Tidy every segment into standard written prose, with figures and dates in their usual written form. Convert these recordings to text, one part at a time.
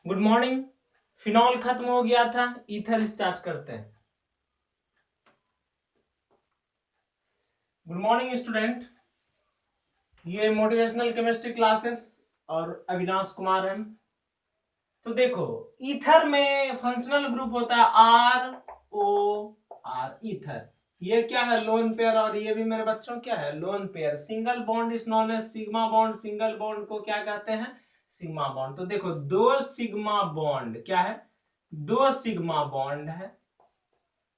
Good morning. Phenol खत्म हो गया था, ईथर स्टार्ट करते हैं। गुड मॉर्निंग स्टूडेंट, ये मोटिवेशनल केमिस्ट्री क्लासेस और अविनाश कुमार हैं। तो देखो, ईथर में फंक्शनल ग्रुप होता है ROR ईथर। ये क्या है? Lone pair. और ये भी मेरे बच्चों क्या है? Lone pair. Single bond is known as sigma bond. Single bond को क्या कहते हैं? Sigma bond. तो देखो, दो सिग्मा बॉन्ड क्या है? दो सिग्मा बॉन्ड है।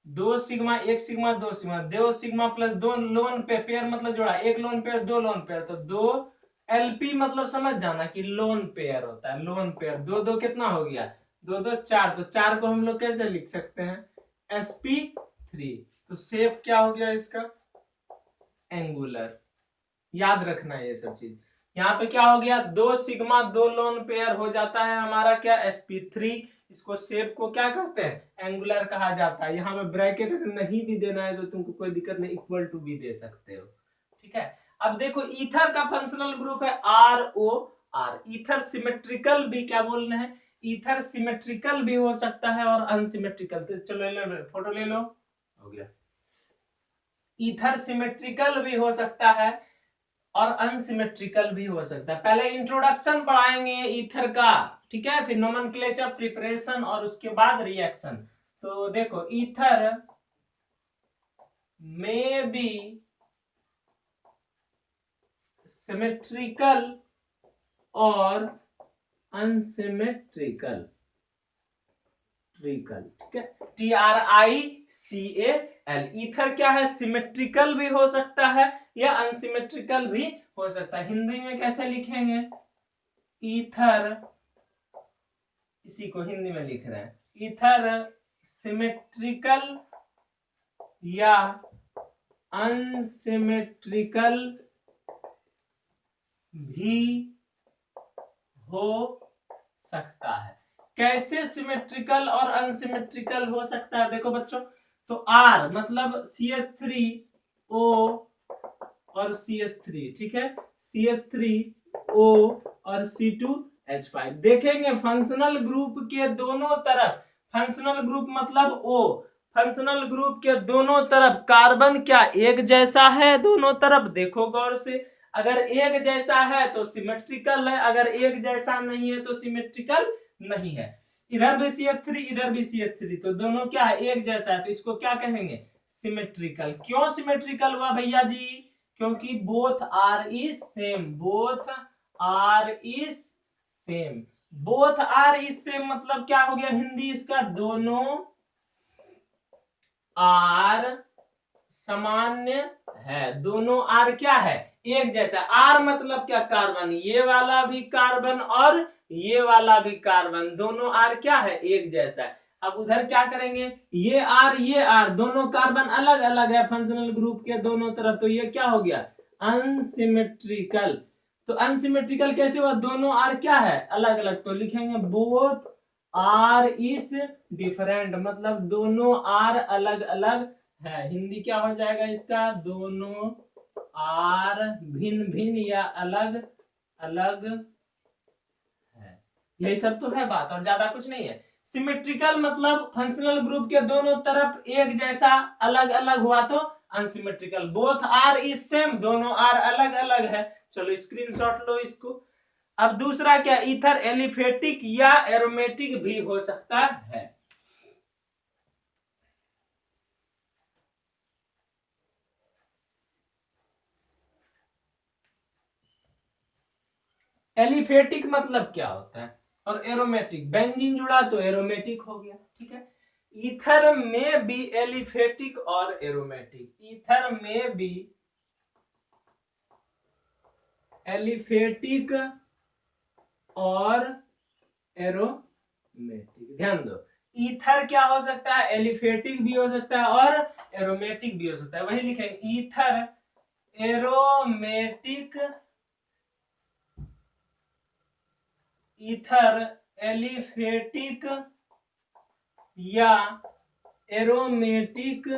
दो सिग्मा, एक सिग्मा, दो सिग्मा, दो सिग्मा प्लस दो लोन पेयर मतलब जोड़ा, एक लोन पेयर, दो लोन पेयर, तो दो एलपी मतलब समझ जाना कि लोन पेयर होता है। लोन पेयर दो दो कितना हो गया? दो दो चार। तो चार को हम लोग कैसे लिख सकते हैं? sp3। तो शेप क्या हो गया इसका? एंगुलर। याद रखना है ये सब चीज। यहाँ पे क्या हो गया? दो सिग्मा दो लोन पेयर हो जाता है हमारा क्या? sp3। इसको शेप को क्या कहते हैं? एंगुलर कहा जाता है। यहाँ पे ब्रैकेट नहीं भी देना है तो तुमको कोई दिक्कत नहीं, इक्वल टू भी दे सकते हो। ठीक है। अब देखो, ईथर का फंक्शनल ग्रुप है ROR। ईथर सिमेट्रिकल भी क्या बोल रहे हैं? ईथर सिमेट्रिकल भी हो सकता है और अनसिमेट्रिकल। तो चलो ले लो, फोटो ले लो, हो गया। ईथर सिमेट्रिकल भी हो सकता है और अनसिमेट्रिकल भी हो सकता है। पहले इंट्रोडक्शन पढ़ाएंगे ईथर का, ठीक है, फिर नोमेनक्लेचर, प्रिपरेशन और उसके बाद रिएक्शन। तो देखो, ईथर में बी सिमेट्रिकल और अनसिमेट्रिकल। ठीक है, TRICAL। ईथर क्या है? सिमेट्रिकल भी हो सकता है या अनसिमेट्रिकल भी हो सकता है। हिंदी में कैसे लिखेंगे? ईथर, इसी को हिंदी में लिख रहे हैं, ईथर सिमेट्रिकल या अनसिमेट्रिकल भी हो सकता है। कैसे सिमेट्रिकल और अनसिमेट्रिकल हो सकता है? देखो बच्चों, तो R मतलब CH3O और CH3, ठीक है, CH3O और C2H5। देखेंगे फंक्शनल ग्रुप के दोनों तरफ, फंक्शनल ग्रुप मतलब O, फंक्शनल ग्रुप के दोनों तरफ कार्बन क्या एक जैसा है? दोनों तरफ देखो गौर से, अगर एक जैसा है तो सिमेट्रिकल है, अगर एक जैसा नहीं है तो सिमेट्रिकल नहीं है। इधर भी CH3 इधर भी CH3, तो दोनों क्या है? एक जैसा है, तो इसको क्या कहेंगे? सिमेट्रिकल। क्यों सिमेट्रिकल हुआ भैया जी? क्योंकि both R is same. Both R is same. Both R is same मतलब क्या हो गया हिंदी इसका? दोनों आर सामान्य है। दोनों आर क्या है? एक जैसा। आर मतलब क्या? कार्बन। ये वाला भी कार्बन और ये वाला भी कार्बन, दोनों आर क्या है? एक जैसा है। अब उधर क्या करेंगे? ये आर दोनों कार्बन अलग अलग है फंक्शनल ग्रुप के दोनों तरफ, तो ये क्या हो गया? अनसिमेट्रिकल। तो अनसिमेट्रिकल कैसे हुआ? दोनों आर क्या है? अलग अलग। तो लिखेंगे बोथ आर इज डिफरेंट, मतलब दोनों आर अलग अलग है। हिंदी क्या हो जाएगा इसका? दोनों आर भिन्न भिन्न या अलग अलग है। यही सब तो है बात, और ज्यादा कुछ नहीं है। सिमेट्रिकल मतलब फंक्शनल ग्रुप के दोनों तरफ एक जैसा, अलग अलग हुआ तो unsymmetrical. Both R is same, दोनों आर अलग अलग है। चलो स्क्रीनशॉट लो इसको। अब दूसरा क्या? ईथर एलिफेटिक या एरोमेटिक भी हो सकता है। एलिफेटिक मतलब क्या होता है? और एरोमेटिक, बेंजीन जुड़ा तो एरोमेटिक हो गया, ठीक है। ईथर में भी एलिफेटिक और एरोमेटिक, ईथर में भी एलिफेटिक और एरोमेटिक। ध्यान दो, ईथर क्या हो सकता है? एलिफेटिक भी हो सकता है और एरोमेटिक भी हो सकता है। वही लिखेंगे, ईथर एरोमेटिक, ईथर एलिफेटिक या एरोमेटिक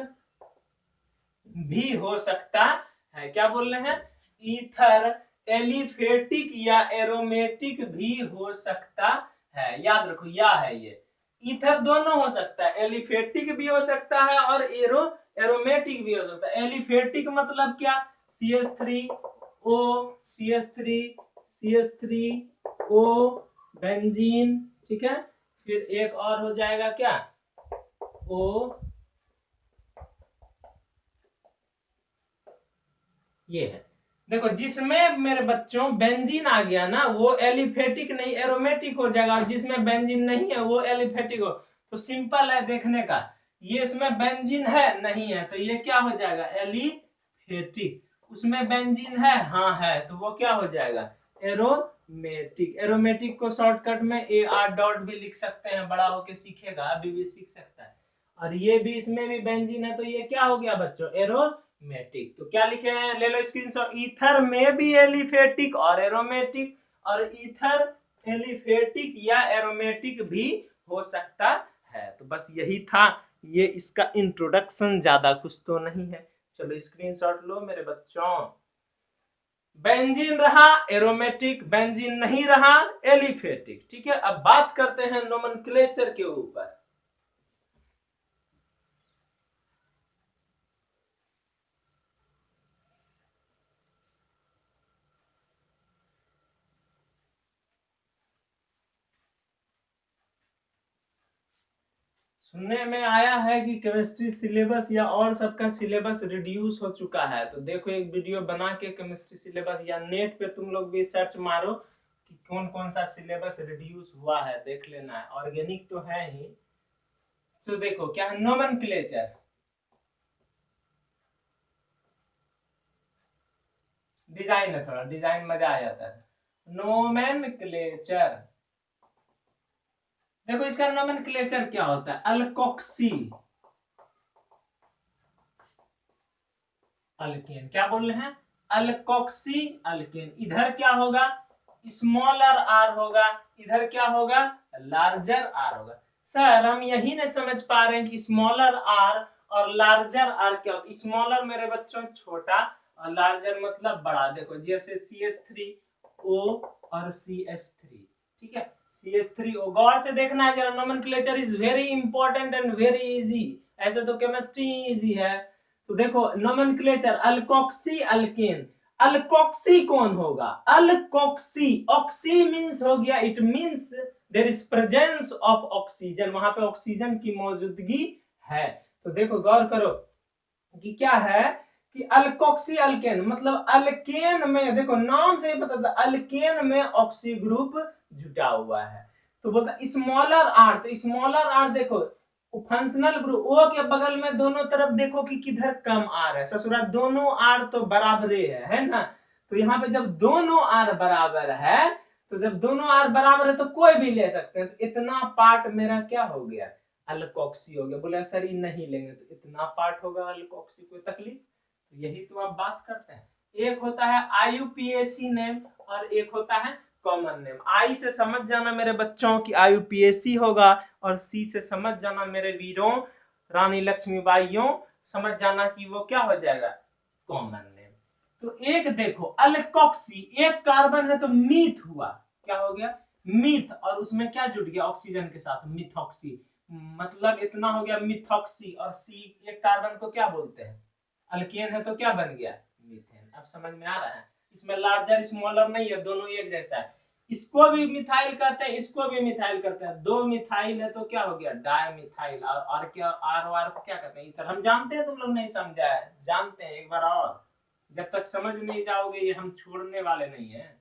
भी हो सकता है। क्या बोल रहे हैं? ईथर एलिफेटिक या एरोमेटिक भी हो सकता है, याद रखो या है ये। ईथर दोनों हो सकता है, एलिफेटिक भी हो सकता है और एरोमेटिक भी हो सकता है। एलिफेटिक मतलब क्या, CH3O CH3O बेंजीन, ठीक है। फिर एक और हो जाएगा क्या, O, ये है। देखो जिसमें मेरे बच्चों बेंजीन आ गया ना वो एलिफेटिक नहीं एरोमेटिक हो जाएगा, और जिसमें बेंजीन नहीं है वो एलिफेटिक हो। तो सिंपल है देखने का, ये इसमें बेंजीन है नहीं है तो ये क्या हो जाएगा, एलिफेटिक। उसमें बेंजीन है, हाँ है, तो वो क्या हो जाएगा, एरोमेटिक। एरोमेटिक को शॉर्टकट में AR डॉट भी लिख सकते हैं, बड़ा होके सीखेगा, अभी भी सीख सकता है। और ये भी, इसमें भी बेंजीन है तो ये क्या हो गया बच्चों, एरोमेटिक। तो क्या लिखे हैं, ले लो स्क्रीनशॉट। ईथर में भी एलिफेटिक और एरोमेटिक, और ईथर एलिफेटिक या एरोमेटिक भी हो सकता है। तो बस यही था, ये इसका इंट्रोडक्शन, ज्यादा कुछ तो नहीं है। चलो स्क्रीनशॉट लो मेरे बच्चों। बेंजीन रहा एरोमेटिक, बेंजीन नहीं रहा एलिफेटिक, ठीक है। अब बात करते हैं नोमेनक्लेचर के ऊपर। सुनने में आया है कि केमिस्ट्री सिलेबस या और सबका सिलेबस रिड्यूस हो चुका है। तो देखो एक वीडियो बना के केमिस्ट्री सिलेबस, या नेट पे तुम लोग भी सर्च मारो कि कौन कौन सा सिलेबस रिड्यूस हुआ है, देख लेना है। ऑर्गेनिक तो है ही। तो देखो क्या है, नोमेनक्लेचर। डिजाइन है, थोड़ा डिजाइन मजा आ जाता है। नोमेनक्लेचर, देखो इसका नोमेनक्लेचर क्या होता है, अल्कोक्सी अल्केन। क्या बोल रहे हैं, अल्कोक्सी अल्केन। इधर क्या होगा, स्मॉलर आर होगा, इधर क्या होगा, लार्जर आर होगा। सर हम यही नहीं समझ पा रहे हैं कि स्मॉलर आर और लार्जर आर क्या होता है। स्मॉलर मेरे बच्चों छोटा और लार्जर मतलब बड़ा। देखो जैसे CH3O और CH3, ठीक है, CH3O। गौर से देखना है जरा, nomenclature is very important and very easy. ऐसे तो केमिस्ट्री इजी है। तो देखो नोमेनक्लेचर, अल्कोक्सी अल्केन। अल्कोक्सी कौन होगा, अल्कोक्सी, ऑक्सी मींस हो गया, it means there is presence of oxygen, वहां पे ऑक्सीजन की मौजूदगी है। तो देखो गौर करो कि क्या है कि अल्कोक्सी अल्केन मतलब अल्केन में, देखो नाम से ही पता चलता अल्केन में ऑक्सी ग्रुप जुटा हुआ है। तो बोलता स्मॉलर आर, तो स्मॉलर आर देखो फंक्शनल ग्रुप ओ के बगल में दोनों तरफ देखो कि किधर कम आर है, ससुरा दोनों आर तो बराबर है ना। तो यहाँ पे जब दोनों आर बराबर है, तो जब दोनों आर बराबर है तो कोई भी ले सकते हैं। तो इतना पार्ट मेरा क्या हो गया, अल्कोक्सी हो गया। बोले सर ये नहीं लेंगे, तो इतना पार्ट होगा अल्कोक्सी, कोई तकलीफ। तो यही तो आप बात करते हैं। एक होता है IUPAC नेम और एक होता है कॉमन नेम। आई से समझ जाना मेरे बच्चों की IUPAC होगा, और सी से समझ जाना मेरे वीरों रानी लक्ष्मीबाइयों, समझ जाना कि वो क्या हो जाएगा, कॉमन नेम। तो एक देखो अल्कोक्सी, एक कार्बन है तो मीथ हुआ, क्या हो गया, मीथ, और उसमें क्या जुड़ गया ऑक्सीजन के साथ, मिथॉक्सी, मतलब इतना हो गया मिथॉक्सी। और सी एक कार्बन को क्या बोलते हैं, अल्केन है तो क्या बन गया, मीथेन। अब समझ में आ रहा है, इसमें लार्जर स्मॉलर नहीं है, दोनों एक जैसा है। इसको भी मिथाइल कहते हैं, इसको भी मिथाइल कहते हैं। दो मिथाइल है तो क्या हो गया, डायमिथाइल। और क्या, आर को क्या कहते हैं, इथर। हम जानते हैं, तुम लोग नहीं समझा है, जानते हैं एक बार और। जब तक समझ नहीं जाओगे ये हम छोड़ने वाले नहीं है।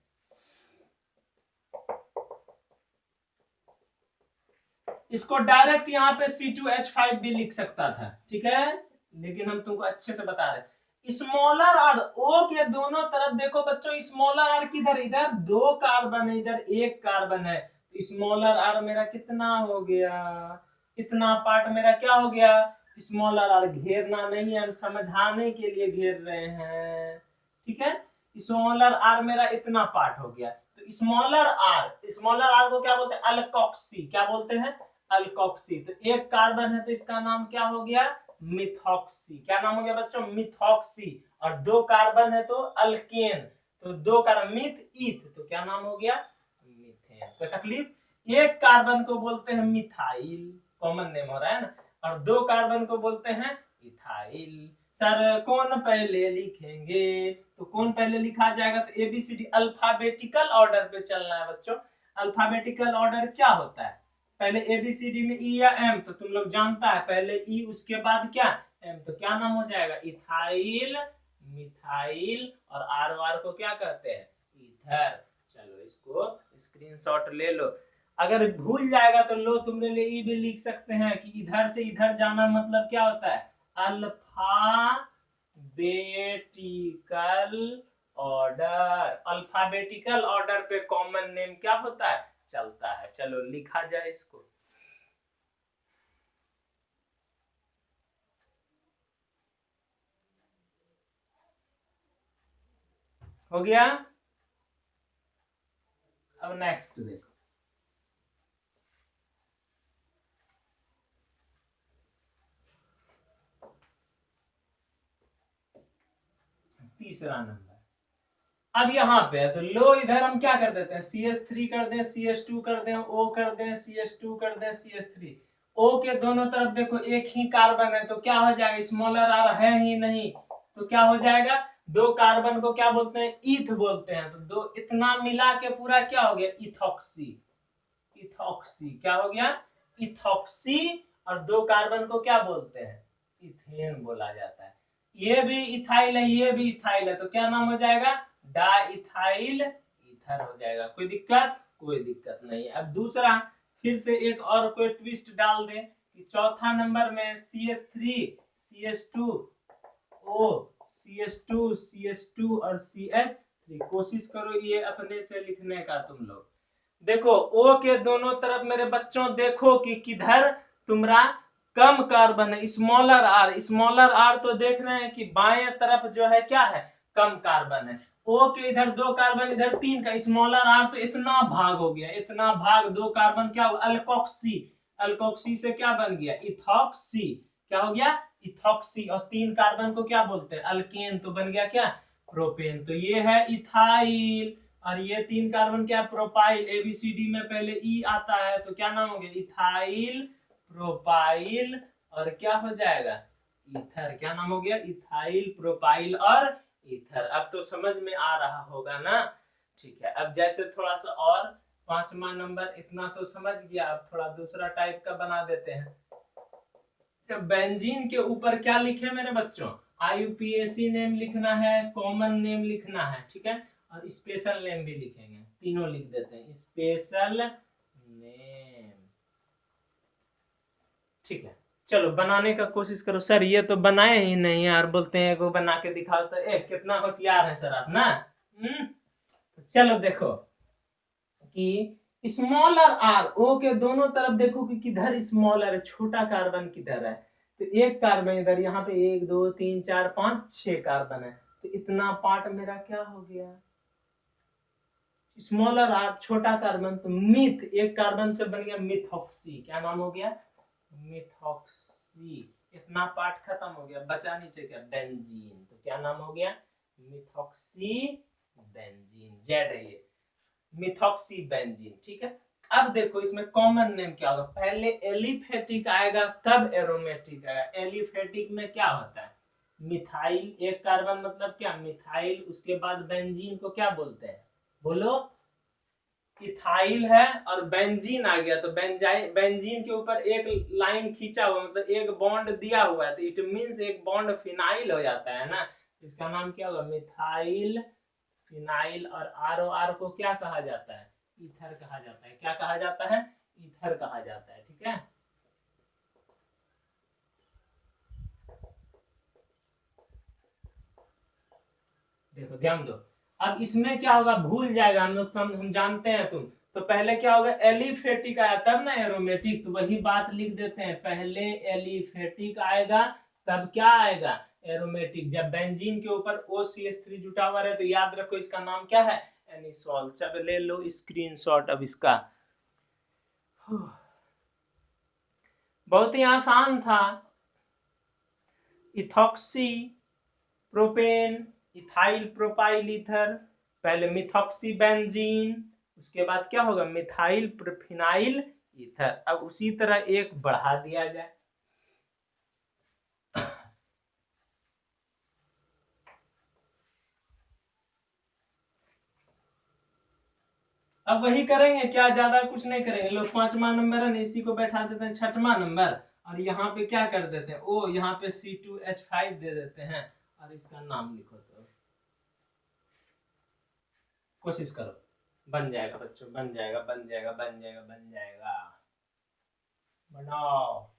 इसको डायरेक्ट यहाँ पे C2H5 भी लिख सकता था, ठीक है, लेकिन हम तुमको अच्छे से बता रहे। स्मॉलर आर ओ के दोनों तरफ देखो बच्चों, स्मॉलर आर किधर, इधर दो कार्बन है, इधर एक कार्बन है। तो स्मॉलर आर मेरा कितना हो गया, इतना पार्ट मेरा क्या हो गया, स्मॉलर आर। घेरना नहीं है, हम समझाने के लिए घेर रहे हैं, ठीक है। स्मॉलर आर मेरा इतना पार्ट हो गया। तो स्मॉलर आर को क्या बोलते हैं, अल्कोक्सी। क्या बोलते हैं, अल्कोक्सी। तो एक कार्बन है तो इसका नाम क्या हो गया, मिथॉक्सी। क्या नाम हो गया बच्चों, मिथॉक्सी। और दो कार्बन है तो अल्केन, तो दो कार्बन मिथ ईथ, तो क्या नाम हो गया, मीथेन। कोई तकलीफ। एक कार्बन को बोलते हैं मिथाइल, कॉमन नेम हो रहा है ना, और 2 कार्बन को बोलते हैं इथाइल। सर कौन पहले लिखेंगे? तो कौन पहले लिखा जाएगा? तो ABCD अल्फाबेटिकल ऑर्डर पे चलना है बच्चों। अल्फाबेटिकल ऑर्डर क्या होता है? पहले ABCD में E या M, तो तुम लोग जानता है, पहले E उसके बाद क्या M, तो क्या नाम हो जाएगा? इथाइल, मिथाइल, और R को क्या कहते हैं? ईथर। चलो इसको स्क्रीनशॉट ले लो। अगर भूल जाएगा तो लो, तुमने लिए ये भी लिख सकते हैं कि इधर से इधर जाना मतलब क्या होता है? Alphabetical order. अल्फाबेटिकल ऑर्डर पे कॉमन नेम क्या होता है? चलता है। चलो लिखा जाए इसको। हो गया। अब नेक्स्ट देखो, तीसरा नंबर। अब यहाँ पे है तो लो, इधर हम क्या कर देते हैं? CH3 कर दें, CH2 कर दें, O कर दें, CH2 कर दें, CH3। O के दोनों तरफ देखो एक ही कार्बन है, तो क्या हो जाएगा? स्मॉलर r है ही नहीं, तो क्या हो जाएगा? 2 कार्बन को क्या बोलते हैं? ईथ बोलते हैं। तो 2 इतना मिला के पूरा क्या हो गया? इथॉक्सी। इथॉक्सी क्या हो गया? इथॉक्सी। और 2 कार्बन को क्या बोलते हैं? इथेन बोला जाता है। ये भी इथाइल है, ये भी इथाइल है, तो क्या नाम हो जाएगा? डाइथाइल ईथर हो जाएगा। कोई दिक्कत? कोई दिक्कत नहीं। अब दूसरा, फिर से एक और कोई ट्विस्ट डाल दे कि चौथा नंबर में CH3, CH2, O, CH2, CH2 और CH3। कोशिश करो ये अपने से लिखने का तुम लोग। देखो O के दोनों तरफ मेरे बच्चों देखो कि किधर तुम्हारा कम कार्बन है, स्मॉलर आर। स्मॉलर आर तो देख रहे हैं कि बाएं तरफ जो है क्या है? कम कार्बन है। O के इधर 2 कार्बन, इधर 3 का, स्मॉलर आर तो इतना भाग हो गया, इतना भाग, 2 कार्बन क्या हुआ? अल्कोक्सी। अल्कोक्सी से क्या बन गया? इथॉक्सी। क्या हो गया? इथॉक्सी। और 3 कार्बन को क्या बोलते हैं? अल्केन, तो बन गया क्या? प्रोपेन। तो ये है इथाइल। और ये 3 कार्बन क्या? प्रोपाइल। ABCD में पहले E आता है, तो क्या नाम हो गया? इथाइल, प्रोपाइल, और क्या हो जाएगा? ईथर। क्या नाम हो गया? इथाइल, प्रोपाइल और ईथर। अब तो समझ में आ रहा होगा ना? ठीक है। अब जैसे थोड़ा सा और, 5वां नंबर इतना तो समझ गया, अब थोड़ा दूसरा टाइप का बना देते हैं। तो बेंजीन के ऊपर क्या लिखे मेरे बच्चों? IUPAC नेम लिखना है, कॉमन नेम लिखना है, ठीक है, और स्पेशल नेम भी लिखेंगे। तीनों लिख देते हैं, स्पेशल नेम। ठीक है। चलो बनाने का कोशिश करो। सर ये तो बनाए ही नहीं यार, बोलते हैं को बना के दिखाओ, तो कितना होशियार है सर आप ना। तो चलो देखो कि स्मॉलर आर, ओ के दोनों तरफ देखो कि किधर स्मॉलर है, छोटा कार्बन किधर है। तो एक कार्बन इधर, यहाँ पे 1 2 3 4 5 6 कार्बन है, तो इतना पार्ट मेरा क्या हो गया? स्मॉलर आर, छोटा कार्बन, तो मिथ, एक कार्बन से बन गया मिथॉक्सी। क्या नाम हो गया? मिथॉक्सी। इतना पार्ट खत्म हो गया, बचा नीचे क्या? बेंजीन। तो क्या नाम हो गया? Methoxy benzene. जेड है ये, मिथॉक्सी बेंजीन। ठीक है। अब देखो इसमें कॉमन नेम क्या होगा? पहले एलिफेटिक आएगा तब एरोमेटिक आएगा। एलिफेटिक में क्या होता है? मिथाइल, एक कार्बन मतलब क्या? मिथाइल। उसके बाद बेंजीन को क्या बोलते हैं? बोलो। इथाइल है और बेंजीन आ गया, तो बेंजीन के ऊपर एक लाइन खींचा हुआ, मतलब एक बॉन्ड दिया हुआ है, तो इट मींस एक बॉन्ड फिनाइल हो जाता है ना। इसका नाम क्या होगा? Methyl phenyl. और ROR को क्या कहा जाता है? ईथर कहा जाता है। क्या कहा जाता है? ईथर कहा जाता है। ठीक है। देखो ध्यान दो। अब इसमें क्या होगा? भूल जाएगा हम लोग, हम जानते हैं तुम। तो पहले क्या होगा? एलिफेटिक आया तब ना एरोमेटिक, तो वही बात लिख देते हैं, पहले एलिफेटिक आएगा तब क्या आएगा? एरोमेटिक। जब बेंजीन के ऊपर OCH3 जुटा हुआ है, तो याद रखो इसका नाम क्या है? एनिसोल। चल ले लो स्क्रीनशॉट अब इसका। बहुत ही आसान था। Ethoxy, propane, ethyl propyl ether, पहले मिथॉक्सी बेंजीन, उसके बाद क्या होगा, मिथाइल फिनाइल ईथर। अब उसी तरह एक बढ़ा दिया जाए, अब वही करेंगे क्या, ज्यादा कुछ नहीं करेंगे। लोग 5वां नंबर है ना, इसी को बैठा देते हैं 6वां नंबर, और यहाँ पे क्या कर देते हैं, ओ यहाँ पे C2H5 दे देते हैं और इसका नाम लिखो। तो कोशिश करो, बन जाएगा बच्चों, बन जाएगा बन जाएगा बन जाएगा बन जाएगा, बनाओ।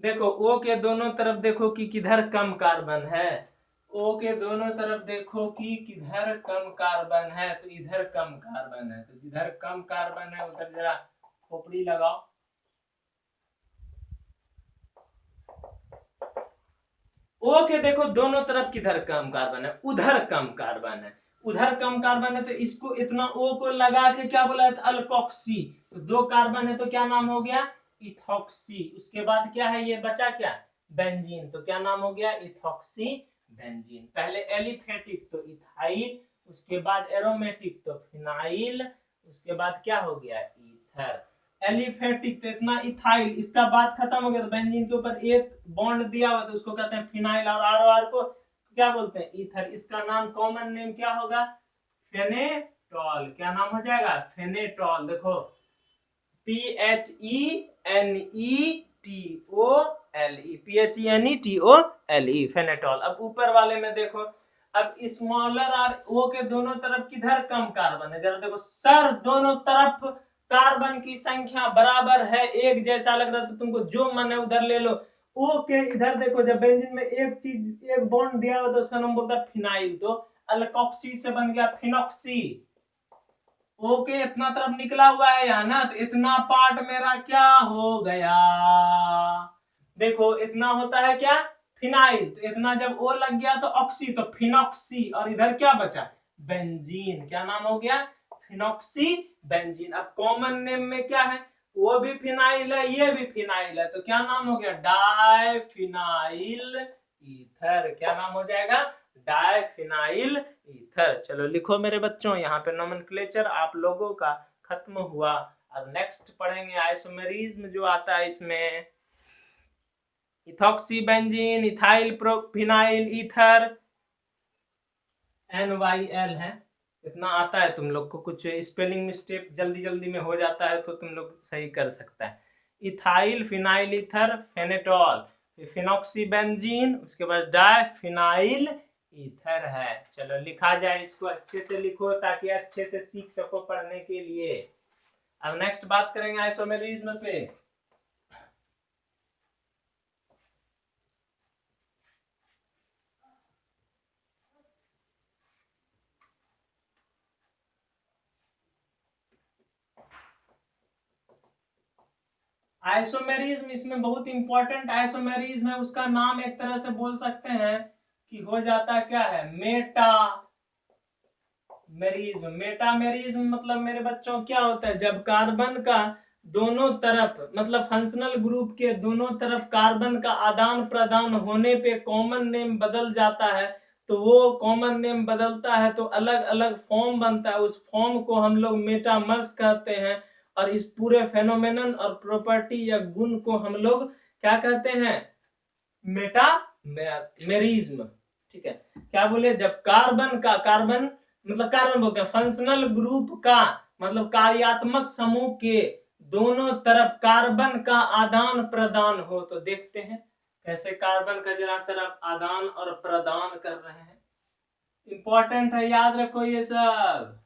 देखो O के दोनों तरफ देखो कि किधर कम कार्बन है, O के दोनों तरफ देखो कि किधर कम कार्बन है, तो इधर कम कार्बन है, तो जिधर कम कार्बन है उधर जरा खोपड़ी लगाओ। O के देखो दोनों तरफ किधर कम कार्बन है, उधर कम कार्बन है, उधर कम कार्बन है, तो इसको इतना O को लगा के क्या बोला था, अल्कोक्सी। तो 2 कार्बन है तो क्या नाम हो गया, इथॉक्सी। उसके बाद क्या है, ये बचा क्या, बेंजीन, तो क्या नाम हो गया, इथॉक्सी बेंजीन। पहले एलिफेटिक तो इथाइल, उसके बाद एरोमेटिक तो फिनाइल, उसके बाद क्या हो गया, ईथर। एलिफेटिक तो इतना इथाइल, इसका बात खत्म हो गया, तो बेंजीन के ऊपर एक बॉन्ड दिया हुआ तो उसको कहते हैं फिनाइल, और आर को क्या बोलते हैं, ईथर। इसका नाम कॉमन नेम क्या होगा, फेनेटॉल। क्या नाम हो जाएगा, फेनेटॉल। देखो PHENETOLE फेनेटॉल। अब ऊपर वाले में देखो, अब स्मॉलर और O के दोनों तरफ किधर कम कार्बन है, जरा देखो सर, दोनों तरफ कार्बन की संख्या बराबर है, एक जैसा लग रहा है, तो तुमको जो मन है उधर ले लो। O के इधर देखो, जब बेंजीन में एक चीज, एक बॉन्ड दिया हुआ तो उसका नाम बोलता है फिनाइल, तो अल्कोक्सी से बन गया फिनॉक्सी। ओके इतना तरफ निकला हुआ है या ना, तो इतना पार्ट मेरा क्या हो गया, देखो इतना होता है क्या, फिनाइल, तो इतना जब ओ लग गया तो ऑक्सी, तो फिनॉक्सी, और इधर क्या बचा, बेंजीन। क्या नाम हो गया, फिनॉक्सी बेंजीन। अब कॉमन नेम में क्या है, वो भी फिनाइल है, ये भी फिनाइल है, तो क्या नाम हो गया, डाइफिनाइल ईथर। क्या नाम हो जाएगा, डाइफिनाइल ईथर। चलो लिखो मेरे बच्चों, यहाँ पे नोमेनक्लेचर आप लोगों का खत्म हुआ। अब नेक्स्ट पढ़ेंगे आइसोमेरिज्म जो आता है इसमें, इथॉक्सी बेंजीन, इथाइल प्रोफिनाइल ईथर, NYL है। इतना आता है तुम लोग को, कुछ स्पेलिंग मिस्टेक जल्दी जल्दी में हो जाता है तो तुम लोग सही कर सकता है। Ethyl phenyl ether phenetole, phenoxy benzene, उसके बाद डाइफिनाइल ईथर है। चलो लिखा जाए, इसको अच्छे से लिखो ताकि अच्छे से सीख सको पढ़ने के लिए। अब नेक्स्ट बात करेंगे आइसोमेरिज्म पे। आइसोमेरिज्म इसमें बहुत इंपॉर्टेंट आइसोमेरिज्म है, उसका नाम एक तरह से बोल सकते हैं कि हो जाता क्या है, मेटामेरिज्म। मेटामेरिज्म मतलब मेरे बच्चों क्या होता है, जब कार्बन का दोनों तरफ, मतलब फंक्शनल ग्रुप के दोनों तरफ कार्बन का आदान प्रदान होने पे कॉमन नेम बदल जाता है, तो वो कॉमन नेम बदलता है तो अलग अलग फॉर्म बनता है, उस फॉर्म को हम लोग मेटामर्स कहते हैं। और इस पूरे फेनोमेनन और प्रॉपर्टी या गुण को हम लोग क्या कहते हैं, मेटामेरिज्म। ठीक है, क्या बोले, जब कार्बन मतलब कार्बन बोलते हैं, फंक्शनल ग्रुप का मतलब कार्यात्मक समूह के दोनों तरफ कार्बन का आदान प्रदान हो, तो देखते हैं कैसे कार्बन का जरा सर आप आदान और प्रदान कर रहे हैं। इंपॉर्टेंट है, याद रखो ये सब।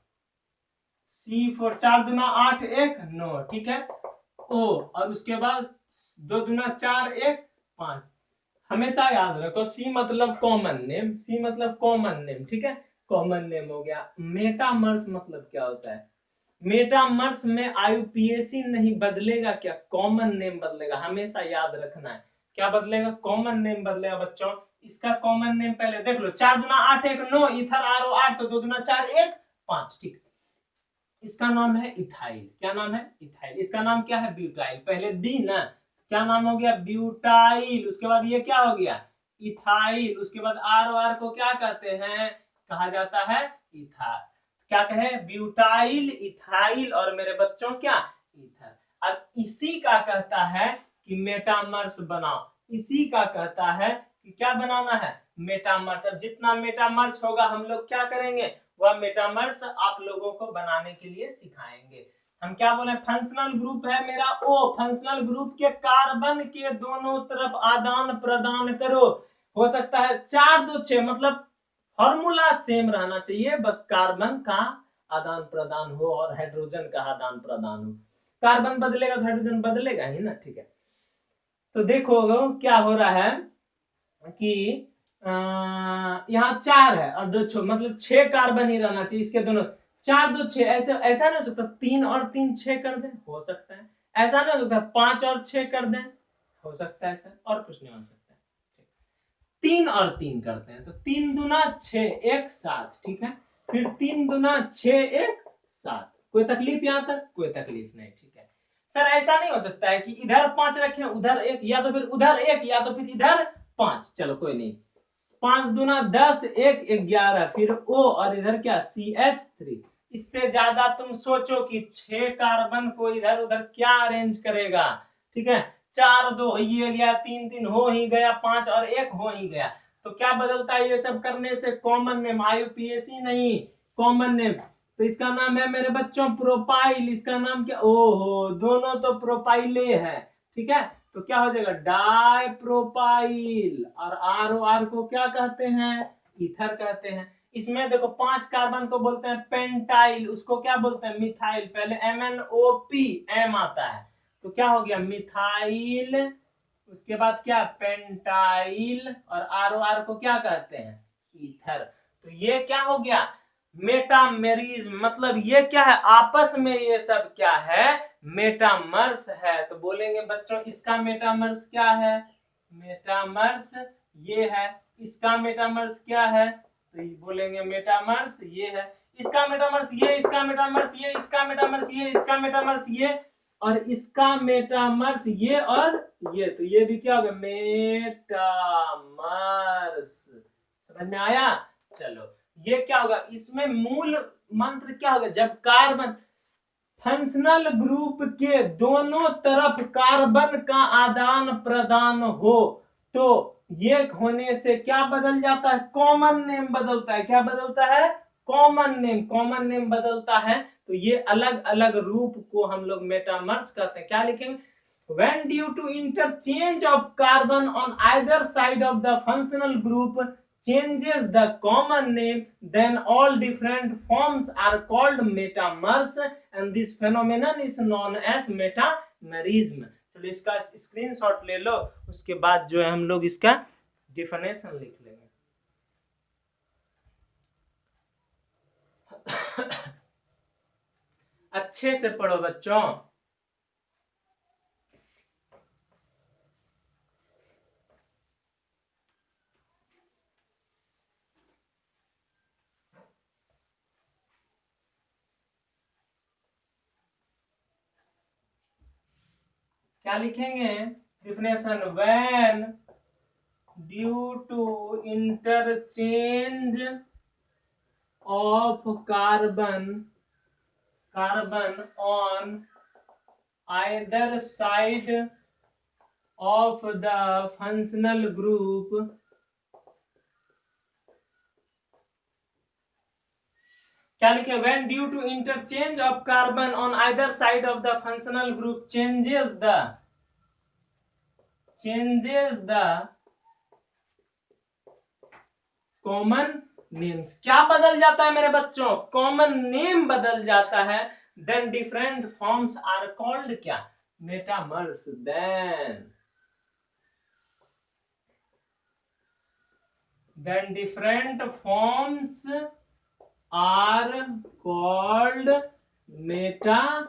C4 4 दूना 8 1 9, ठीक है, O, और उसके बाद 2 दूना 4 1 5। हमेशा याद रखो C मतलब कॉमन नेम, C मतलब कॉमन नेम, ठीक है, कॉमन नेम हो गया। मेटामर्स मतलब क्या होता है, मेटामर्स में IUPAC नहीं बदलेगा, क्या कॉमन नेम बदलेगा, हमेशा याद रखना है। क्या बदलेगा, कॉमन नेम बदलेगा बच्चों। इसका कॉमन नेम पहले देख लो, 4 दूना 8 1 9, इथर RO 8, तो 2 दूना 4 1 5, ठीक। इसका नाम है इथाइल। क्या नाम है, इथाइल। इसका नाम क्या है, ब्यूटाइल। पहले डी ना, क्या नाम हो गया, ब्यूटाइल। उसके बाद ये क्या हो गया, इथाइल। उसके बाद आर को क्या कहते हैं, कहा जाता है इथार। क्या कहे, ब्यूटाइल, इथाइल और मेरे बच्चों क्या, ईथर। अब इसी का कहता है कि मेटामर्स बनाओ, इसी का कहता है कि क्या बनाना है, मेटामर्स। अब जितना मेटामर्स होगा हम लोग क्या करेंगे, वह मेटामर्स आप लोगों को बनाने के लिए सिखाएंगे। हम क्या बोले, फंक्शनल ग्रुप है मेरा O, फंक्शनल ग्रुप के कार्बन के दोनों तरफ आदान प्रदान करो। हो सकता है 4 2 6, मतलब फॉर्मूला सेम रहना चाहिए, बस कार्बन का आदान प्रदान हो और हाइड्रोजन का आदान प्रदान हो। कार्बन बदलेगा तो हाइड्रोजन बदलेगा ही ना, ठीक है। तो देखो क्या हो रहा है कि यहाँ 4 है और 2 6, मतलब 6 कार्बन ही रहना चाहिए इसके दोनों, 4 2 6, ऐसे ऐसा नहीं हो सकता 3 और 3 6 कर दें, हो सकता है। ऐसा नहीं हो सकता 5 और 6 कर दें, हो सकता है सर, और कुछ नहीं हो सकता। 3 और 3 करते हैं तो 3 दूना 6 1 7, ठीक है। फिर 3 दूना 6 1 7, कोई तकलीफ यहाँ तक, कोई तकलीफ नहीं, ठीक है। सर ऐसा नहीं हो सकता है कि इधर 5 रखें उधर 1, या तो फिर उधर 1 या तो फिर इधर 5, चलो कोई नहीं। 5 दूना 10 1 11, फिर O और इधर क्या CH3। इससे ज्यादा तुम सोचो कि 6 कार्बन को इधर उधर क्या अरेंज करेगा, ठीक है। 4 2 ये गया, 3 3 हो ही गया, 5 और 1 हो ही गया। तो क्या बदलता है ये सब करने से, कॉमन नेम, IUPAC नहीं, कॉमन नेम। तो इसका नाम है मेरे बच्चों प्रोपाइल, इसका नाम क्या, ओहो दोनों तो प्रोपाइले है, ठीक है। तो क्या हो जाएगा, डाई प्रोपाइल, और ROR को क्या कहते हैं, ईथर कहते हैं। इसमें देखो 5 कार्बन को बोलते हैं पेंटाइल, उसको क्या बोलते हैं, मिथाइल। पहले MNOP M आता है, तो क्या हो गया मिथाइल, उसके बाद क्या पेंटाइल, और ROR को क्या कहते हैं, ईथर। तो ये क्या हो गया, मेटामेरिज्म, मतलब ये क्या है, आपस में ये सब क्या है, मेटामर्स है। तो बोलेंगे बच्चों इसका मेटामर्स क्या है, मेटामर्स ये है, इसका मेटामर्स क्या है, तो बोलेंगे मेटामर्स ये है, इसका मेटामर्स ये, इसका मेटामर्स ये, इसका मेटामर्स ये, इसका मेटामर्स ये, और इसका मेटामर्स ये और ये। तो ये भी क्या होगा, मेटामर्स। समझ में आया, चलो ये क्या होगा, इसमें मूल मंत्र क्या होगा, जब कार्बन फंक्शनल ग्रुप के दोनों तरफ कार्बन का आदान प्रदान हो, तो ये होने से क्या बदल जाता है, कॉमन नेम बदलता है। क्या बदलता है, कॉमन नेम, कॉमन नेम बदलता है। तो ये अलग अलग रूप को हम लोग मेटामर्स कहते हैं। क्या लिखेंगे, when due to interchange of carbon on either side of the functional group changes the common name, then all different forms are called metamers and this phenomenon is known as metamerism। चलो इसका screenshot ले लो, उसके बाद जो है हम लोग इसका डेफिनेशन लिख लेंगे। अच्छे से पढ़ो बच्चों। क्या लिखेंगे, definition, when due to interchange of carbon on either side of the functional group क्या लिखे, when due to interchange of carbon on either side of the functional group changes the common names। क्या बदल जाता है मेरे बच्चों, common name बदल जाता है। then different forms are called क्या, metamers. then different forms are called metamers।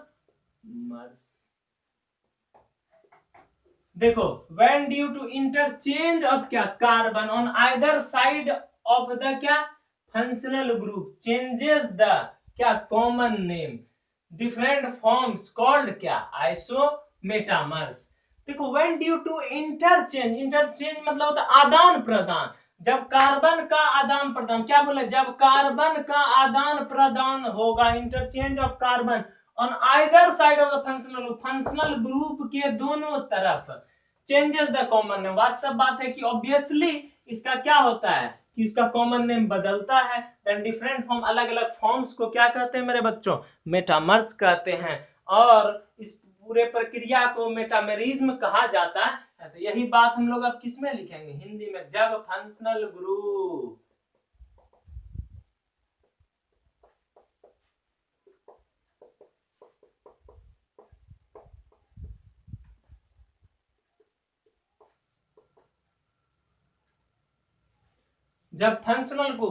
देखो when due to interchange of क्या, carbon on either side of the क्या, functional group changes the क्या, common name, different forms called क्या, isometamers। देखो when due to interchange मतलब होता है आदान प्रदान, जब कार्बन का आदान प्रदान, क्या बोले, जब कार्बन का आदान प्रदान होगा, interchange of carbon on either side of the functional group के दोनों तरफ, चेंजेस द कॉमन नेम। वास्तव बात है कि ऑब्वियसली इसका क्या होता है कि इसका कॉमन नेम बदलता है। देन डिफरेंट फॉर्म, अलग अलग फॉर्म्स को क्या कहते हैं मेरे बच्चों, मेटामर्स कहते हैं। और इस पूरे प्रक्रिया को मेटामेरिज्म कहा जाता है। तो यही बात हम लोग अब किस में लिखेंगे, हिंदी में। जब फंक्शनल ग्रुप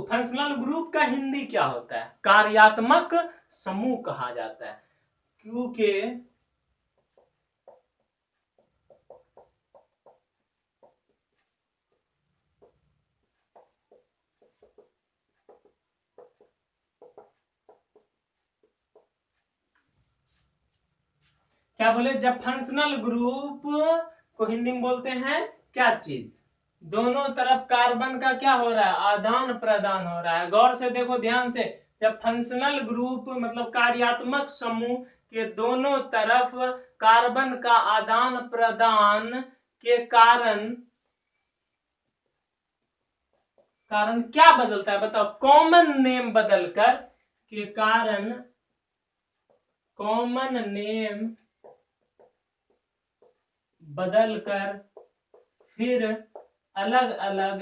फंक्शनल ग्रुप का हिंदी क्या होता है, कार्यात्मक समूह कहा जाता है। क्योंकि क्या बोले, जब फंक्शनल ग्रुप को हिंदी में बोलते हैं क्या चीज, दोनों तरफ कार्बन का क्या हो रहा है, आदान प्रदान हो रहा है। गौर से देखो, ध्यान से, जब फंक्शनल ग्रुप मतलब कार्यात्मक समूह के दोनों तरफ कार्बन का आदान प्रदान के कारण क्या बदलता है, बताओ, कॉमन नेम बदलकर के कारण, कॉमन नेम बदलकर फिर अलग अलग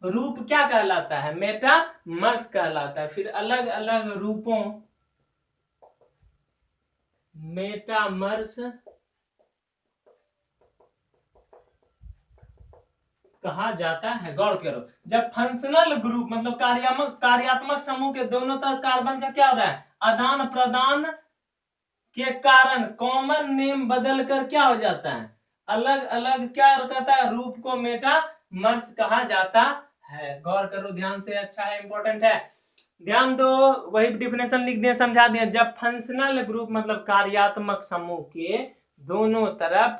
रूप क्या कहलाता है, मेटामर्स कहलाता है। फिर अलग अलग रूपों, मेटामर्स कहा जाता है। गौर करो, जब फंक्शनल ग्रुप मतलब कार्यात्मक समूह के दोनों तरफ कार्बन का क्या हो रहा है, आदान प्रदान के कारण कॉमन नेम बदलकर क्या हो जाता है, अलग अलग क्या कहता है, रूप को मेटामर्स कहा जाता है। गौर करो ध्यान से, अच्छा है, इंपॉर्टेंट है, ध्यान दो। वही डिफिनेशन लिख दिया, समझा दिया। जब फंक्शनल ग्रुप मतलब कार्यात्मक समूह के दोनों तरफ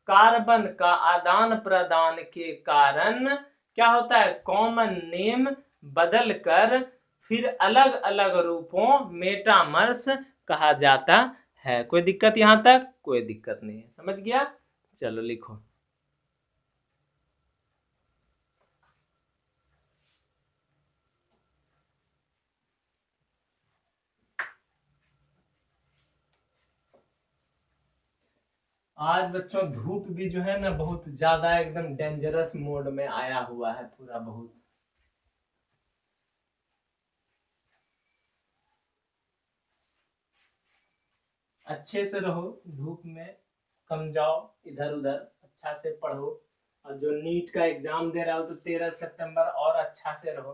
कार्बन का आदान प्रदान के कारण क्या होता है, कॉमन नेम बदलकर फिर अलग अलग रूपों, मेटामर्स कहा जाता है। कोई दिक्कत यहां तक, कोई दिक्कत नहीं है, समझ गया। चलो लिखो। आज बच्चों धूप भी जो है ना बहुत ज्यादा एकदम डेंजरस मोड में आया हुआ है पूरा, बहुत। अच्छे से रहो, धूप में कम जाओ इधर उधर, अच्छा से पढ़ो। और जो नीट का एग्जाम दे रहा हो तो 13 सितंबर और अच्छा से रहो,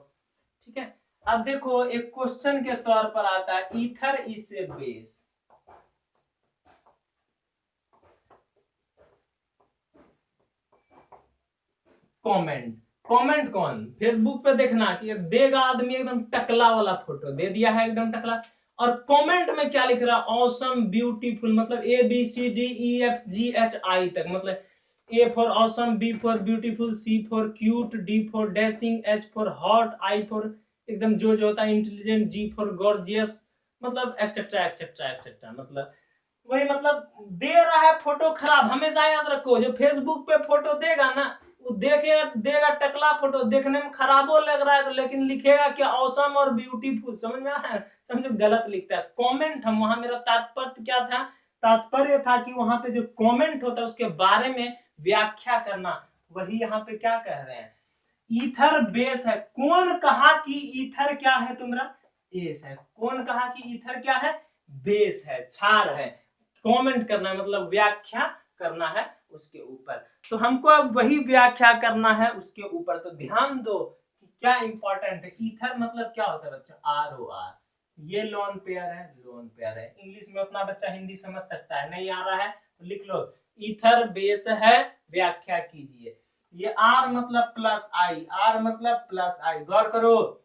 ठीक है। अब देखो, एक क्वेश्चन के तौर पर आता है, ether is a base. Comment, comment कौन, फेसबुक पे देखना कि देगा आदमी एकदम टकला वाला फोटो दे दिया है, एकदम टकला, और कमेंट में क्या लिख रहा है, ऑसम ब्यूटीफुल, मतलब ABCDEFGHI तक, मतलब A for awesome, B for beautiful, C for cute, D for dashing, H for hot, I for एकदम जो होता है इंटेलिजेंट, G फॉर गॉर्जियस, मतलब एक्सेट्रा एक्सेट्रा एक्सेट्रा। मतलब वही, मतलब दे रहा है फोटो खराब। हमेशा याद रखो, जो फेसबुक पे फोटो देगा ना, वो देगा टकला फोटो, देखने में खराबो लग रहा है तो, लेकिन लिखेगा क्या, ऑसम और ब्यूटीफुल। समझ में आ रहा है, समझो, गलत लिखता है। कमेंट, हम वहां, मेरा तात्पर्य क्या था, तात्पर्य था कि वहां पे जो कमेंट होता है उसके बारे में व्याख्या करना। वही यहाँ पे क्या कह रहे हैं, ईथर बेस है। कौन कहा कि ईथर क्या है तुम्हारा, बेस है। कौन कहा कि ईथर क्या है, बेस है, क्षार है। कमेंट करना मतलब व्याख्या करना है उसके ऊपर, तो हमको अब वही व्याख्या करना है उसके ऊपर। तो ध्यान दो कि क्या इंपॉर्टेंट है। ईथर मतलब क्या होता है बच्चा, ROR, ये लोन पेयर है, लोन पेयर है। इंग्लिश में अपना बच्चा हिंदी समझ सकता है, नहीं आ रहा है तो लिख लो, ईथर बेस है, व्याख्या कीजिए। ये R मतलब प्लस आई, R मतलब प्लस आई। गौर करो,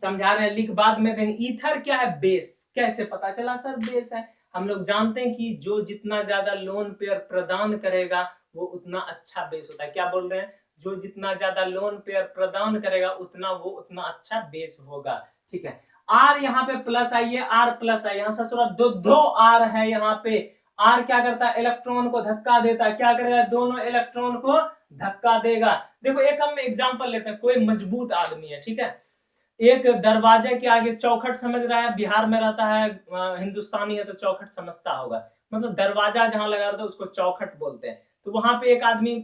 समझा रहे हैं, लिख बाद में देंगे। ईथर क्या है, बेस। कैसे पता चला सर बेस है, हम लोग जानते हैं कि जो जितना ज्यादा लोन पेयर प्रदान करेगा वो उतना अच्छा बेस होता है। क्या बोल रहे हैं, जो जितना ज्यादा लोन पेयर प्रदान करेगा उतना वो उतना अच्छा बेस होगा। ठीक है, आर यहाँ पे प्लस आई है, आर प्लस आई, यहाँ ससुरा दो दो आर है यहाँ पे। आर क्या करता है, इलेक्ट्रॉन को धक्का देता है। क्या करेगा, दोनों इलेक्ट्रॉन को धक्का देगा। देखो एक हम एग्जांपल लेते हैं, कोई मजबूत आदमी है, ठीक है, एक दरवाजे के आगे चौखट समझ रहा है, बिहार में रहता है, हिंदुस्तानी है तो चौखट समझता होगा, मतलब दरवाजा जहां लगा रहता है उसको चौखट बोलते हैं। तो वहां पे एक आदमी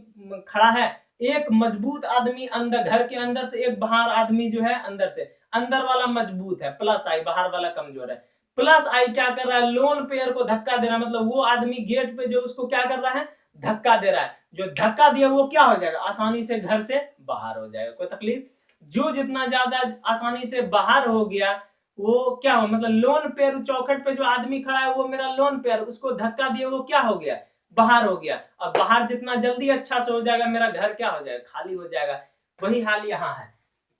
खड़ा है, एक मजबूत आदमी अंदर, घर के अंदर से, एक बाहर आदमी जो है अंदर से, अंदर वाला मजबूत है प्लस आई, बाहर वाला कमजोर है। प्लस आई क्या कर रहा है, लोन पेयर को धक्का दे रहा है, मतलब वो आदमी गेट पे जो उसको क्या कर रहा है, धक्का दे रहा है। जो धक्का दिया वो क्या हो जाएगा, आसानी से घर से बाहर हो जाएगा, कोई तकलीफ। जो जितना ज्यादा आसानी से बाहर हो गया वो क्या हो, मतलब लोन पेयर चौखट पे जो आदमी खड़ा है वो मेरा लोन पेयर, उसको धक्का दिया वो क्या हो गया, बाहर हो गया। अब बाहर जितना जल्दी अच्छा से हो जाएगा मेरा घर क्या हो जाएगा, खाली हो जाएगा। वही हाल यहाँ है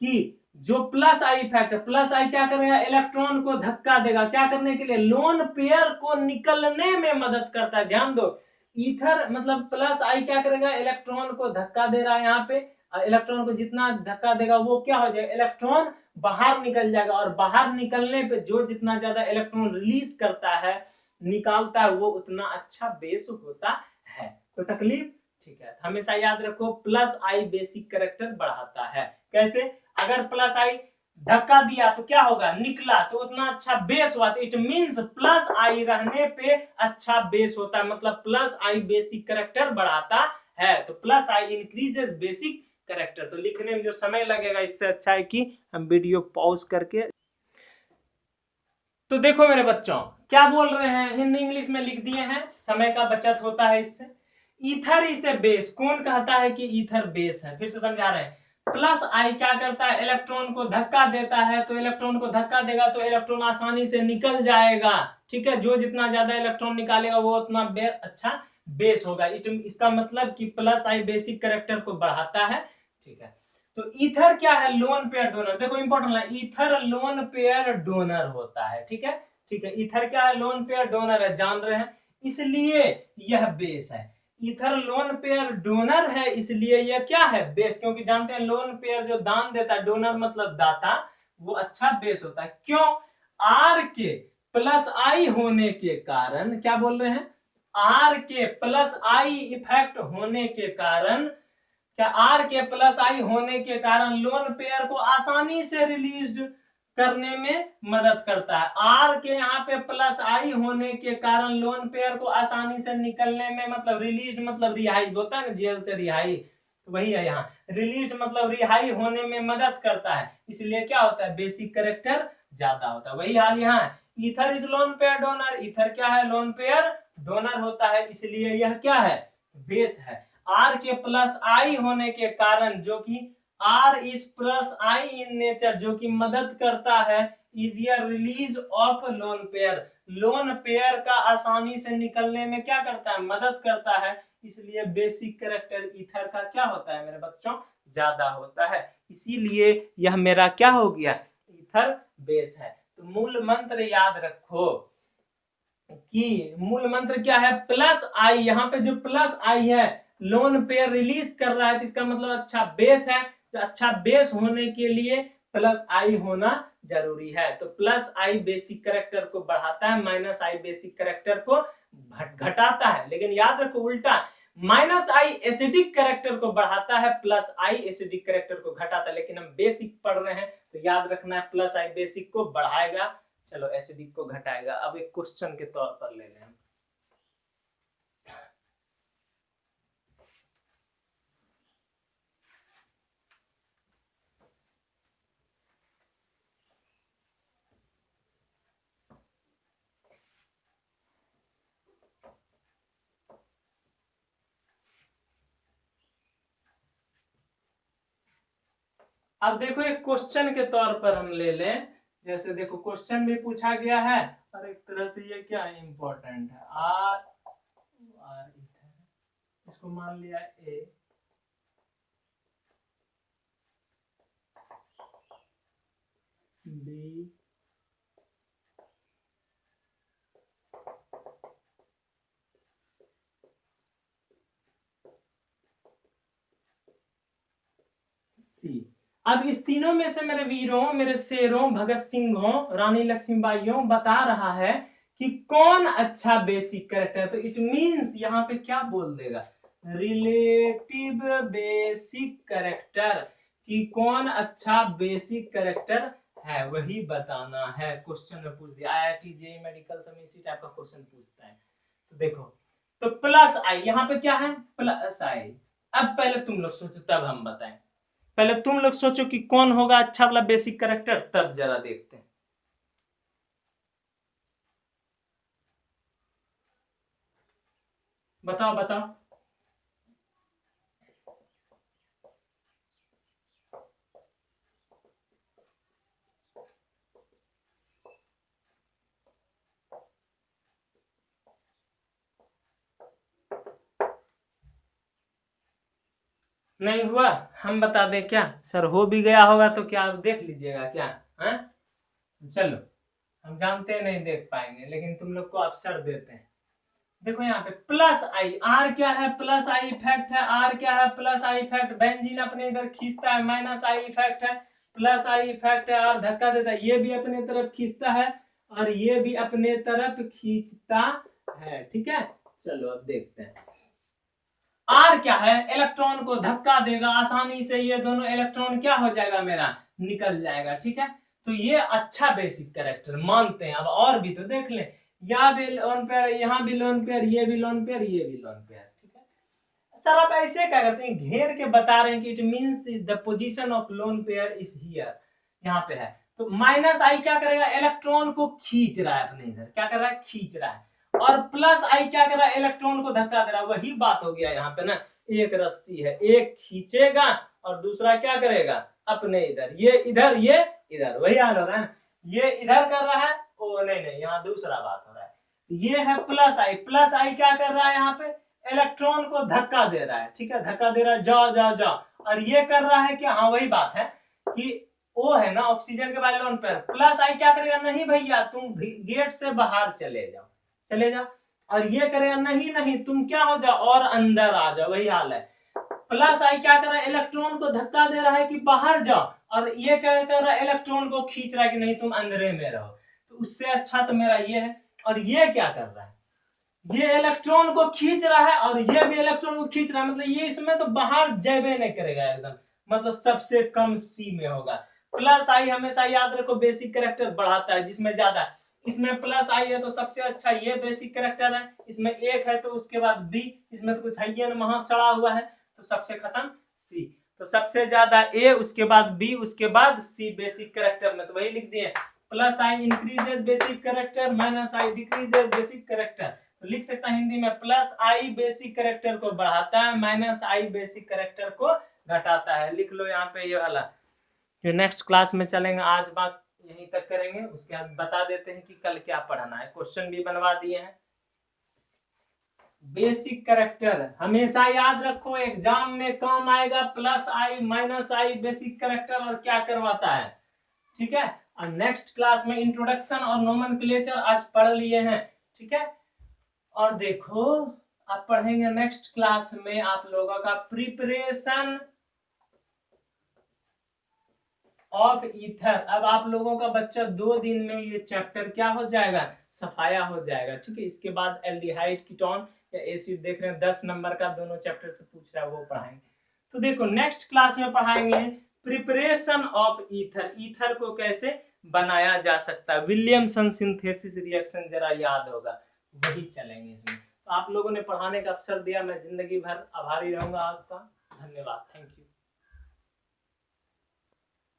कि जो प्लस आई इफेक्ट है, प्लस आई क्या करेगा, इलेक्ट्रॉन को धक्का देगा। क्या करने के लिए, लोन पेयर को निकलने में मदद करता है। ध्यान दो, ईथर मतलब प्लस आई क्या करेगा, इलेक्ट्रॉन को धक्का दे रहा है यहाँ पे, इलेक्ट्रॉन को जितना धक्का देगा वो क्या हो जाएगा, इलेक्ट्रॉन बाहर निकल जाएगा। और बाहर निकलने पे जो जितना ज्यादा इलेक्ट्रॉन रिलीज करता है, निकालता है, वो उतना अच्छा बेस होता है। कोई तकलीफ, ठीक है। हमेशा याद रखो प्लस आई बेसिक कैरेक्टर बढ़ाता है। कैसे, अगर प्लस आई धक्का दिया तो क्या होगा, निकला तो उतना अच्छा बेस हुआ। इट मींस प्लस आई रहने पे अच्छा बेस होता है, मतलब प्लस आई बेसिक कैरेक्टर बढ़ाता है। तो प्लस आई इंक्रीजेस बेसिक कैरेक्टर। तो लिखने में जो समय लगेगा, इससे अच्छा है कि हम वीडियो पॉज करके। तो देखो मेरे बच्चों क्या बोल रहे हैं, हिंदी इंग्लिश में लिख दिए हैं, समय का बचत होता है इससे। ईथर इसे बेस, कौन कहता है कि ईथर बेस है, फिर से समझा रहे हैं। प्लस आई क्या करता है, इलेक्ट्रॉन को धक्का देता है, तो इलेक्ट्रॉन को धक्का देगा तो इलेक्ट्रॉन आसानी से निकल जाएगा। ठीक है, जो जितना ज्यादा इलेक्ट्रॉन निकालेगा वो उतना अच्छा बेस होगा। इसका मतलब कि प्लस आई बेसिक कैरेक्टर को बढ़ाता है। ठीक है, तो ईथर क्या है, लोन पेयर डोनर। देखो इंपॉर्टेंट है, ईथर लोन पेयर डोनर होता है। ठीक है, ठीक है, ईथर क्या है, लोन पेयर डोनर है, जान रहे हैं, इसलिए यह बेस है। ईथर लोन पेयर डोनर है इसलिए यह क्या है, बेस। क्योंकि जानते हैं लोन पेयर जो दान देता है, डोनर मतलब दाता, वो अच्छा बेस होता है। क्यों, आर के प्लस आई होने के कारण, क्या बोल रहे हैं, आर के प्लस आई इफेक्ट होने के कारण, क्या आर के प्लस आई होने के कारण लोन पेयर को आसानी से रिलीज करने में मदद करता है। आर के यहाँ पे प्लस आई होने के कारण लोन पेयर को आसानी से निकलने में, मतलब रिलीज मतलब रिहाई होता है ना, जेल से रिहाई, तो वही है यहाँ, रिलीज मतलब रिहाई होने में मदद करता है। इसलिए क्या होता है, बेसिक कैरेक्टर ज्यादा होता है। वही हाल यहाँ है, ether is lone pair donor, ether क्या है, लोन पेयर डोनर होता है, इसलिए यह क्या है, बेस है। आर के प्लस आई होने के कारण, जो कि R is plus I in nature, जो कि मदद करता है easier release of lone pair, lone pair का आसानी से निकलने में क्या करता है, मदद करता है। इसलिए बेसिक कैरेक्टर ईथर का क्या होता है मेरे बच्चों, ज्यादा होता है। इसीलिए यह मेरा क्या हो गया, ईथर बेस है। तो मूल मंत्र याद रखो कि मूल मंत्र क्या है, प्लस आई। यहाँ पे जो प्लस आई है, लोन पेयर रिलीज कर रहा है, तो इसका मतलब अच्छा बेस है। तो अच्छा बेस होने के लिए प्लस आई होना जरूरी है। तो प्लस आई बेसिक कैरेक्टर को बढ़ाता है, माइनस आई बेसिक कैरेक्टर को घटाता है। लेकिन याद रखो उल्टा, माइनस आई एसिडिक कैरेक्टर को बढ़ाता है, प्लस आई एसिडिक कैरेक्टर को घटाता है। लेकिन हम बेसिक पढ़ रहे हैं तो याद रखना है प्लस आई बेसिक को बढ़ाएगा, चलो एसिडिक को घटाएगा। अब एक क्वेश्चन के तौर पर ले लें। अब देखो एक क्वेश्चन के तौर पर हम ले लें, जैसे देखो क्वेश्चन भी पूछा गया है और एक तरह से ये क्या है, इंपॉर्टेंट है। आर आर इसको मान लिया ए, बी, सी। अब इस तीनों में से मेरे वीरों, मेरे शेरों, भगत सिंहों, रानी लक्ष्मीबाइयों बता रहा है कि कौन अच्छा बेसिक कैरेक्टर है। तो इट मींस यहाँ पे क्या बोल देगा, रिलेटिव बेसिक कैरेक्टर, कि कौन अच्छा बेसिक कैरेक्टर है वही बताना है। क्वेश्चन में पूछ दिया, IIT जेईई मेडिकल सब इसी टाइप का क्वेश्चन पूछता है। तो देखो, तो प्लस आई, यहाँ पे क्या है, प्लस आई। अब पहले तुम लोग सोचो तब हम बताएं। पहले तुम लोग सोचो कि कौन होगा अच्छा वाला बेसिक कैरेक्टर, तब जरा देखते हैं। बताओ बताओ। नहीं हुआ, हम बता दें क्या सर, हो भी गया होगा तो क्या आप देख लीजिएगा क्या है? चलो, हम जानते हैं नहीं देख पाएंगे, लेकिन तुम लोग को अवसर देते हैं। देखो यहाँ पे प्लस आई, आर क्या है, प्लस आई इफेक्ट है। आर क्या है, प्लस आई इफेक्ट। बेंजीन अपने इधर खींचता है, माइनस आई इफेक्ट है। प्लस आई इफेक्ट है, आर धक्का देता है, ये भी अपने तरफ खींचता है और ये भी अपने तरफ खींचता है। ठीक है, चलो अब देखते हैं। आर क्या है, इलेक्ट्रॉन को धक्का देगा, आसानी से ये दोनों इलेक्ट्रॉन क्या हो जाएगा, मेरा निकल जाएगा। ठीक है, तो ये अच्छा बेसिक कैरेक्टर मानते हैं। अब और भी तो देख लें, यहाँ भी लोन पेयर, यहाँ भी लोन पेयर, ये भी लोन पेयर, ये भी लोन पेयर। ठीक है सर, आप ऐसे क्या करते हैं, घेर के बता रहे हैं कि it means the position of lone pair is here, यहाँ पे है। तो माइनस आई क्या करेगा, इलेक्ट्रॉन को खींच रहा है अपने इधर, क्या कर रहा है, खींच रहा है। और प्लस आई क्या कर रहा है, इलेक्ट्रॉन को धक्का दे रहा है। वही बात हो गया यहाँ पे ना, एक रस्सी है, एक खींचेगा और दूसरा क्या करेगा, अपने इधर, ये इधर, ये इधर, वही हाल हो रहा है। ये इधर कर रहा है, ओ नहीं नहीं, यहाँ दूसरा बात हो रहा है। ये है प्लस आई, प्लस आई क्या कर रहा है, यहाँ पे इलेक्ट्रॉन को धक्का दे रहा है। ठीक है, धक्का दे रहा है, जाओ जाओ जाओ। और ये कर रहा है कि हाँ वही बात है कि ओ है ना ऑक्सीजन के बाद लोन पेयर, प्लस आई क्या करेगा, नहीं भैया तुम गेट से बाहर चले जाओ, चले जाओ। और ये करेगा, नहीं नहीं तुम क्या हो जाओ और अंदर आ जाओ, वही हाल है। प्लस आई क्या कर रहा है, इलेक्ट्रॉन को धक्का दे रहा है कि बाहर जाओ, और ये क्या कर रहा है, इलेक्ट्रॉन को खींच रहा है कि नहीं तुम अंदर में रहो। तो उससे अच्छा तो मेरा ये है। और ये क्या कर रहा है, ये इलेक्ट्रॉन को खींच रहा है और ये भी इलेक्ट्रॉन को खींच रहा है, मतलब ये इसमें तो बाहर जाबे नहीं करेगा एकदम, मतलब सबसे कम सी में होगा। प्लस आई हमेशा याद रखो बेसिक कैरेक्टर बढ़ाता है जिसमें ज्यादा। इसमें प्लस आई है तो सबसे अच्छा ये बेसिक कैरेक्टर है, इसमें एक है तो उसके बाद बी, इसमें तो कुछ है ही वहां सड़ा हुआ है, तो सबसे खत्म सी। तो सबसे ज्यादा ए, उसके बाद बी, उसके बाद सी बेसिक कैरेक्टर में, तो वही लिख दिए। प्लस आई इंक्रीजेस बेसिक कैरेक्टर, माइनस आई डिक्रीजेस बेसिक कैरेक्टर। तो लिख सकता है हिंदी में, प्लस आई बेसिक कैरेक्टर को बढ़ाता है, माइनस आई बेसिक कैरेक्टर को घटाता है। लिख लो यहाँ पे ये वाला। फिर नेक्स्ट क्लास में चलेंगे, आज बात यहीं तक करेंगे, उसके बाद बता देते हैं कि कल क्या पढ़ना है। क्वेश्चन भी बनवा दिए हैं। बेसिक कैरेक्टर हमेशा याद रखो, एग्जाम में काम आएगा। प्लस आई माइनस आई बेसिक कैरेक्टर और क्या करवाता है। ठीक है, और नेक्स्ट क्लास में इंट्रोडक्शन और नोमेनक्लेचर आज पढ़ लिए हैं। ठीक है, और देखो आप पढ़ेंगे नेक्स्ट क्लास में आप लोगों का प्रिपरेशन ऑफ ईथर। अब आप लोगों का बच्चा 2 दिन में ये चैप्टर क्या हो जाएगा, सफाया हो जाएगा। ठीक है, इसके बाद एल्डिहाइड कीटोन या एसिड देख रहे हैं, 10 नंबर का दोनों चैप्टर से पूछ रहा है, वो पढ़ाएंगे। तो देखो नेक्स्ट क्लास में पढ़ाएंगे प्रिपरेशन ऑफ ईथर, ईथर को कैसे बनाया जा सकता है, विलियमसन सिंथेसिस रिएक्शन जरा याद होगा, वही चलेंगे इसमें। तो आप लोगों ने पढ़ाने का अवसर दिया, मैं जिंदगी भर आभारी रहूंगा आपका। धन्यवाद, थैंक यू।